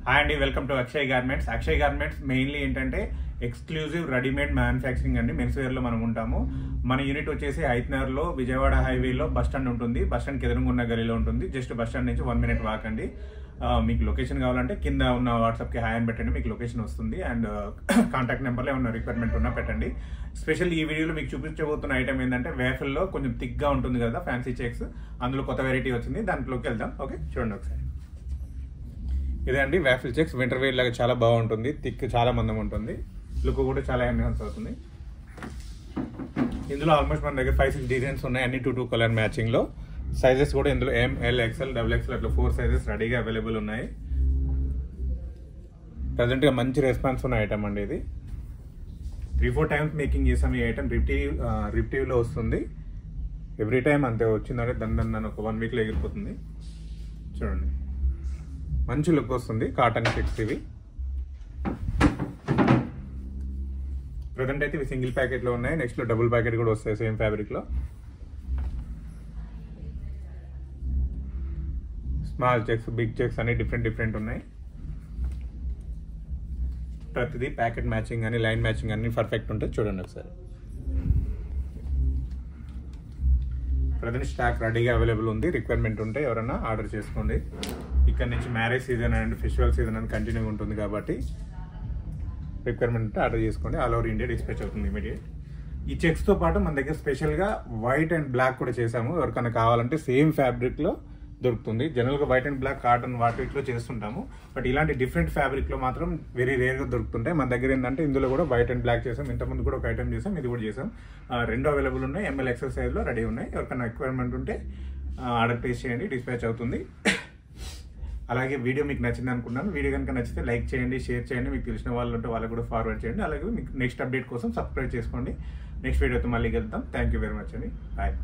Hi అండి, welcome to Akshay garments. Akshay garments mainly ఏంటంటే exclusive readymade manufacturing అండి. మెన్స్ వేర్ లో మనం ఉంటాము. మన యూనిట్ వచ్చేసి ఐత్నగర్ లో విజయవాడ హైవేలో బస్ స్టాండ్ ఉంటుంది. బస్ స్టాండ్ ఎదురుగున్న గలీలో ఉంటుంది. జస్ట్ బస్ స్టాండ్ నుంచి 1 minute వాక్ అండి. మీకు లొకేషన్ కావాలంటే కింద ఉన్న వాట్సాప్ కి హాయ్ అని పెట్టండి, మీకు లొకేషన్ వస్తుంది. అండ్ కాంటాక్ట్ నెంబర్లో ఏమన్నా రిక్వైర్మెంట్ ఉన్నా పెట్టండి. స్పెషల్ ఈ వీడియోలో మీకు చూపించబోతున్న ఐటమ్ ఏంటంటే వేఫల్ లో కొంచెం థిక్ గా ఉంటుంది కదా ఫ్యాన్సీ చెక్స్, అందులో కొత్త వెరైటీ వచ్చింది. దాంట్లోకి వెళ్దాం. ఓకే, చూడండి ఒకసారి. ఇదే అండి వేఫల్ చెక్స్. వింటర్ వేర్ లాగా చాలా బాగుంటుంది. థిక్ చాలా మందం ఉంటుంది. లుక్ కూడా చాలా ఎన్హాన్స్ అవుతుంది. ఇందులో ఆల్మోస్ట్ మన దగ్గర 5-6 డిజైన్స్ ఉన్నాయి. అన్ని 2 కలర్ మ్యాచింగ్ లో. సైజెస్ కూడా ఇందులో M, L, XL, XXL అట్లా 4 సైజెస్ రెడీగా అవైలబుల్ ఉన్నాయి. ప్రజెంట్ గా మంచి రెస్పాన్స్ ఉన్న ఐటమ్ అండి ఇది. 3-4 టైమ్స్ మేకింగ్ చేసాం ఈ ఐటమ్. రిప్టివ్ లో వస్తుంది. ఎవ్రీ టైం అంతే వచ్చిందంటే దాని ఒక 1 week లో ఎగిరిపోతుంది. చూడండి, మంచి లుక్ వస్తుంది. కాటన్ చెక్స్ ఇవి. ప్రజెంట్ అయితే ఇవి సింగిల్ ప్యాకెట్ లో ఉన్నాయి. నెక్స్ట్ లో డబుల్ ప్యాకెట్ కూడా వస్తాయి సేమ్ ఫ్యాబ్రిక్ లో. స్మాల్ చెక్స్, బిగ్ చెక్స్ అన్ని డిఫరెంట్ ఉన్నాయి. ప్రతిదీ ప్యాకెట్ మ్యాచింగ్ అని లైన్ మ్యాచింగ్ అన్ని పర్ఫెక్ట్ ఉంటాయి. చూడండి ఒకసారి. ప్రజెంట్ స్టాక్ రెడీగా అవైలబుల్ ఉంది. రిక్వైర్మెంట్ ఉంటే ఎవరైనా ఆర్డర్ చేసుకోండి. ఇక్కడ నుంచి marriage season and festival season అని కంటిన్యూ ఉంటుంది కాబట్టి రిక్వైర్మెంట్ ఉంటే ఆర్డర్ చేసుకోండి. ఆల్ ఓవర్ ఇండియా డిస్పాచ్ అవుతుంది ఇమీడియట్. ఈ చెక్స్ తో పాటు మన దగ్గర స్పెషల్ గా వైట్ అండ్ బ్లాక్ కూడా చేసాము. ఎవరికైనా కావాలంటే సేమ్ ఫ్యాబ్రిక్ లో దొరుకుతుంది. జనరల్ గా వైట్ అండ్ బ్లాక్ కాటన్ వాటిలో చేస్తుంటాము. బట్ ఇలాంటి డిఫరెంట్ ఫ్యాబ్రిక్ లో మాత్రం వెరీ రేర్ గా దొరుకుతుంటాయి. మన దగ్గర ఏంటంటే ఇందులో కూడా వైట్ అండ్ బ్లాక్ చేసాం. ఇంతకుముందు కూడా ఒక ఐటమ్ చేసాం, ఇది కూడా చేసాం. 2 అవైలబుల్ ఉన్నాయి. ML, XL సైజ్ లో రెడీ ఉన్నాయి. ఎవరికైనా రిక్వైర్మెంట్ ఉంటే ఆర్డర్ ప్లేస్ చేయండి, డిస్పాచ్ అవుతుంది. అలాగే వీడియో మీకు నచ్చింది అనుకున్నాను. వీడియో కనుక నచ్చితే లైక్ చేయండి, షేర్ చేయండి. మీకు తెలిసిన వాళ్ళు ఉంటే వాళ్ళకి కూడా ఫార్వర్డ్ చేయండి. అలాగే మీకు నెక్స్ట్ అప్డేట్ కోసం సబ్స్క్రైబ్ చేసుకోండి. నెక్స్ట్ వీడియోతో మళ్ళీ వెళ్తాం. థ్యాంక్ యూ వెరీ మచ్ అండి. బాయ్.